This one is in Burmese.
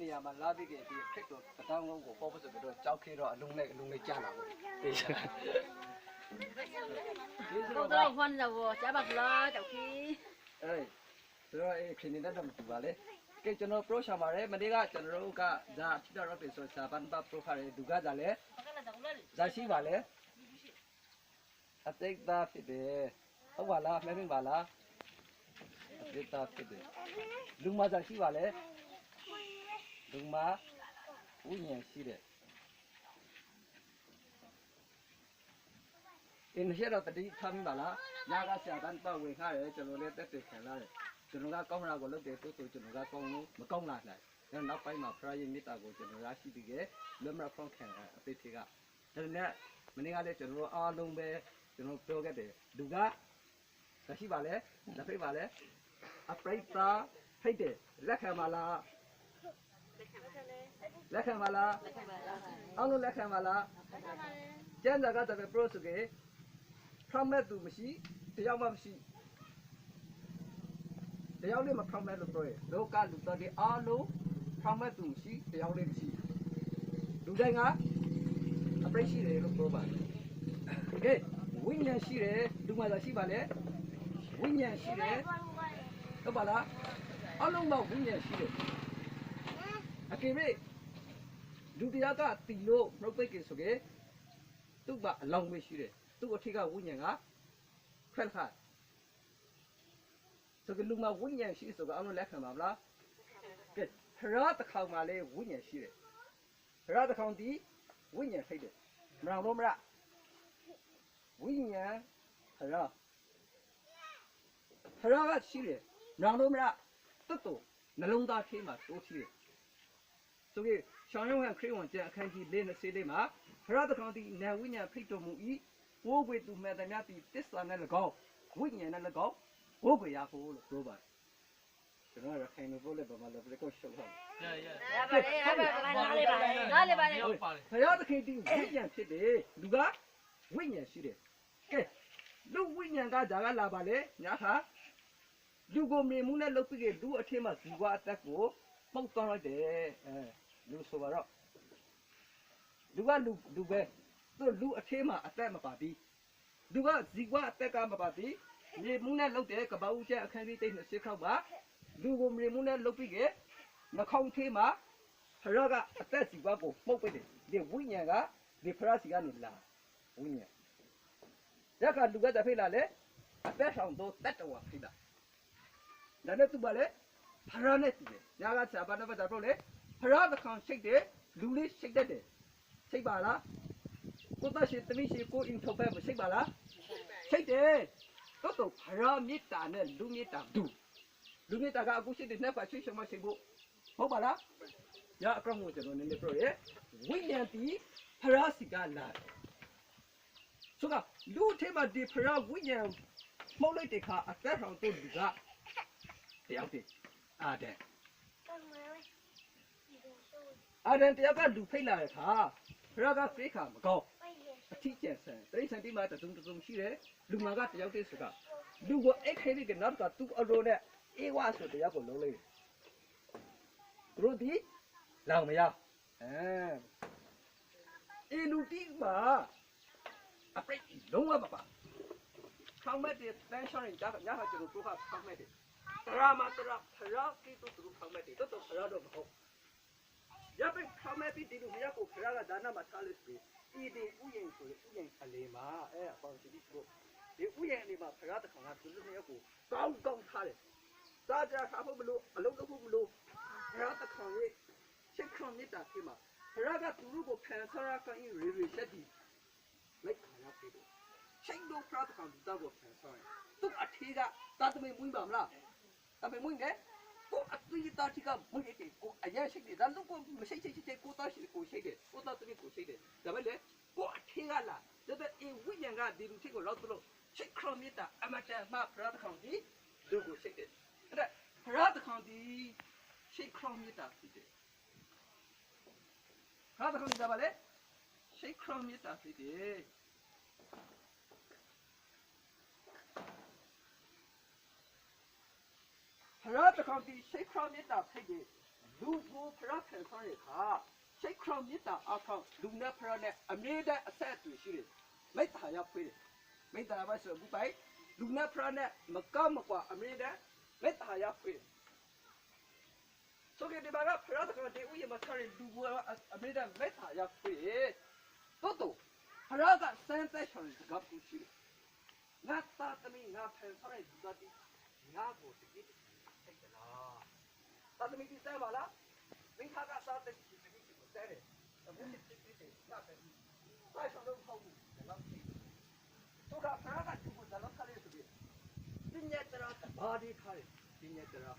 နေရာမှာလာပြီးကြဒီခက်တော့တတောင်းလုံးကိုပေါ်ဖို့ဆိုပြီးတော့ကြောက်ခေတော့အလုံးနဲ့ကြာလာပေါ့တေးချာတော့တော့ခွန်တော့ကြားပါလားကြောက်ခီအေးဆိုတော့ခင်းနေတဲ့တော့မတူပါလေကဲကျွန်တော် pro ရှာပါတယ်မနေ့ကကျွန်တော်တို့ကဇာဖြစ်တော့ပြီဆိုစာပန်ပါ pro ခါရဲဒုကဇာလေဇာရှိပါလေအတိတ်သားဖြစ်တယ်ဟုတ်ပါလားမင်းပါလားအတိတ်သားဖြစ်တယ်လူမဇာရှိပါလေလူမဝိညာဉ်ရှိတယ်အင်းရှေ့တော့တတိထားမိပါလားညာကဆရာတန်းပတ်ဝင်ခါရဲကျွန်တော်လည်းတက်တက်ခံလာတယ်ကျွန်တော်ကကောင်းတာကိုလုပ်တယ်တိုးကျွန်တော်ကကောင်းလို့မကောင်းလာနိုင်ဒါနောက်ပိုင်းမှာ private မေတ္တာကိုကျွန်တော်ရရှိပြီးခဲ့လွတ်မဖောက်ခံအပိထေကဒါနဲ့မနေ့ကလည်းကျွန်တော်အားလုံးပဲကျွန်တော်ပြောခဲ့တယ်လူကရှိပါလေလက်ဖိတ်ပါလေအပရိသဖိတ်တယ်လက်ခံပါလားလက်ခံပါလားအောင်လို့လက်ခံပါလားကျန်တာကတော့ pro ဆိုကေဖမ်းမဲ့သူမရှိတရားမှမရှိတရားလေးမဖမ်းမဲ့လို့ပြောရလောကလူတော်တွေအားလုံးဖမ်းမဲ့သူမရှိတရားလေးမရှိလူတိုင်းကအပရိရှိတယ်လို့ပြောပါတယ်ကဲဝိညာဉ်ရှိတယ်လူမှသာရှိပါလေဝိညာဉ်ရှိတယ်ဟုတ်ပါလားအလုံးမဝိညာဉ်ရှိတယ်အကေရိလူတရားကတီလို့နှုတ်ပိတ်ကြဆိုကေသူ့ကအလောင်းမရှိတယ်သူ့အထက်ကဝိညာဉ်ကဖက်ခါဆိုကလူမဝိညာဉ်ရှိဆိုကအလုံးလက်ခံပါမလားကဲရတ်တစ်ခေါက်မှလည်းဝိညာဉ်ရှိတယ်ရတ်တစ်ခေါက်ဒီဝိညာဉ်ဖိတ်တယ်မရောလို့မရဝိညာဉ်ရတ်ကရှိတယ်မရောလို့မရတွတ်တူနှလုံးသားထဲမှာတိုးရှိတယ်ဆိုကေရှောင်းရုံးခရစ်ဝင်ကျန်အခန်းကြီး၄20လေးမှာဖရတ်ကောင်တီနာဝိညာဉ်ဖိတ်တော်မူ၏ဝိုးကွေသူမဲ့တများတီတစ္ဆာနဲ့၎င်းဝိညာဉ်နဲ့၎င်းဝိုးကွေရဖို့လို့ပြောပါတယ်ကျွန်တော်ရခိုင်လိုပြောလဲဘာမှလည်းပြကောရှုပ်ထားနားလေပါဖရတ်ခင်တီဝိညာဉ်ဖြစ်တယ်လူကဝိညာဉ်ရှိတယ်ကဲလူဝိညာဉ်ကဒါကလာပါလေညာခါလူကိုမြင်မှုနဲ့လုပ်ပြီးလူအထင်းမှာဇီဝအသက်ကိုပုတ်သွားလိုက်တယ်လူဆိုပါတော့လူကလူပဲသူလူအထဲမှာအသက်မပါဘူးလူကဇီဝအသက်ကမပါဘူးမြေမှုနဲ့လုပ်တဲ့ကပ္ပဦးကျအခန်းကြီး30ခေါက်ပါလူကိုမြေမှုနဲ့လုပ်ပြီးကနှခေါင်းထဲမှာဖရကအသက်ဇီဝကိုမှုတ်ပစ်တယ်ဒီဝိညာဉ်ကဒီဖရစီကနေလာဝိညာဉ်ရကလူကတဖိလာလေအသက်ဆောင်တော့တတ်တော်ဖိလာဒါနဲ့သူပါလေဖရနဲ့တူတယ်ညာကဆာပါနဘတာပြောလေဖရတခေါင်ရှိတ်တယ်လူလေးရှိတ်တတ်တယ်ရှိတ်ပါလားကိုတရှိတမိရှိကိုအင်ထောပဲမရှိပါလားရှိတ်တယ်တော့ဖရမေတ္တာနဲ့လူမေတ္တာဒူလူမေတ္တာကအခုရှိတဲ့နှစ်ပါချွေးချမရှိဖို့ဟုတ်ပါလားညာအကောင်ကိုကျွန်တော်နည်းနည်းပြောရဲဝိညာဉ်တီဖရစီကလာဆိုကလူထဲမှာဒီဖရဝိညာဉ်မှုတ်လိုက်တဲ့ခါအသက်ဆောင်တို့လူကတယောက်တည်းအာဒန်တယောက်ကလူဖိတ်လာတဲ့ခါဖရကဖိတ်ခါမကောင်းအထီးကျန်ဆန်တိစံတိမှာတုံရှိတယ်လူမကတယောက်တည်းစကလူကိုအိတ်ခဲပြီးကနောက်ကသူ့အရိုးနဲ့အေးဝါဆိုတယောက်ကိုလုံးလိုက်သူတို့ဒီလောင်မရအေလူတီမှာအပရိလုံးဝမပါခေါင်းမဲ့တဲ့တန်ရှောင်းရင်ဒါကညာဟာကျွန်တော်တို့ကခေါင်းမဲ့တဲ့တရာမတရာဖရာကိတူသူခေါင်းမဲ့တဲ့တော့ဖရာတော့မဟုတ်ရပိခေါင်းမဲ့ပြီးဒီလူမရကိုဖရာကဒါနမှာထားလို့ပြီဒီဥယျာဉ်ဆိုဥယျာဉ်အလေးမှာအပေါင်းစီပြီးတို့ဒီဥယျာဉ်အလေးမှာဖရာတခေါင်ကသူလူမျိုးကိုကောင်းထားတယ်စားကြစားဖို့မလို့အလုံးလုပ်ဖို့မလို့ဖရာတခေါင်ရဲ့ချက်ခွန်မြတ်တာဖြစ်မှာဖရာကသူတို့ကိုဖန်ဆရာကရင်ရေချက်ဒီလိုက်ခါရပြီချိန်တော့ဖရာတခေါင်ဒီတော့ကိုဖန်ဆရာသူ့အထေးကတာသမီမွေးပါမလားတာသမီမွေးတယ်ကိုအသွေးတာတိကမွေးတယ်ကိုအရင်ရှိတယ်ဒါလို့ကိုမရှိကိုတာရှိကိုရှိတယ်ကိုတာသမီကိုရှိတယ်ဒါပဲလေကိုအထေးကလာဒါပေမဲ့ဝိညာဉ်ကဒီလူချင်းကိုလောက်တော့ချက်ခရမီတာအမတန်မှဖရာတခေါင်ဒီသူ့ကိုရှိတယ်အဲ့ဖရာတခေါင်ဒီချက်ခရမီတာဖြစ်တယ်ဖရာတခေါင်ဒီဒါပဲလေချက်ခရမီတာဖြစ်တယ်ဖရာတခေါင်ဒီချက်ခရမီတာဖြစ်တယ်ဝ လူကိုဖရဖန်ဆောင်ရခါစိတ်ခေါမြစ်တာအခေါလူနဲ့ဖရနဲ့အမြဲတမ်းအဆက်အသွယ်ရှိတယ်မိတ္တာရောက်ဖွေးတယ်မိတ္တာပါဆိုဘူးပိုင်လူနဲ့ဖရနဲ့မကောက်မကွာအမြဲတမ်းမိတ္တာရောက်ဖွေးဆိုကြတဲ့ဘာကဖရတကတဲ့ဦးရမထားတဲ့လူကအမြဲတမ်းမိတ္တာရောက်ဖွေးတော့ဖရကစမ်းသက်ဆောင်တဲ့ကပ်ကူရှိတယ်ငါသားသမီးငါဖန်ဆောင်တဲ့ဇာတိငါကိုတကယ်သိတယ်လားသာသမီဒီစမ်းပါလားမင်းခါကစားတဲ့ဒီသမီးကိုတဲတယ်အခုစစ်စစ်စစ်ငါပဲဆိုင်ဆောင်တော့ပေါ့ဘူးတော့ရှိဆိုတာဖရာကသူ့ကိုတော့ခါလေးဆိုပြီးပညာတရာဘာဒီခါလေးပညာတရာ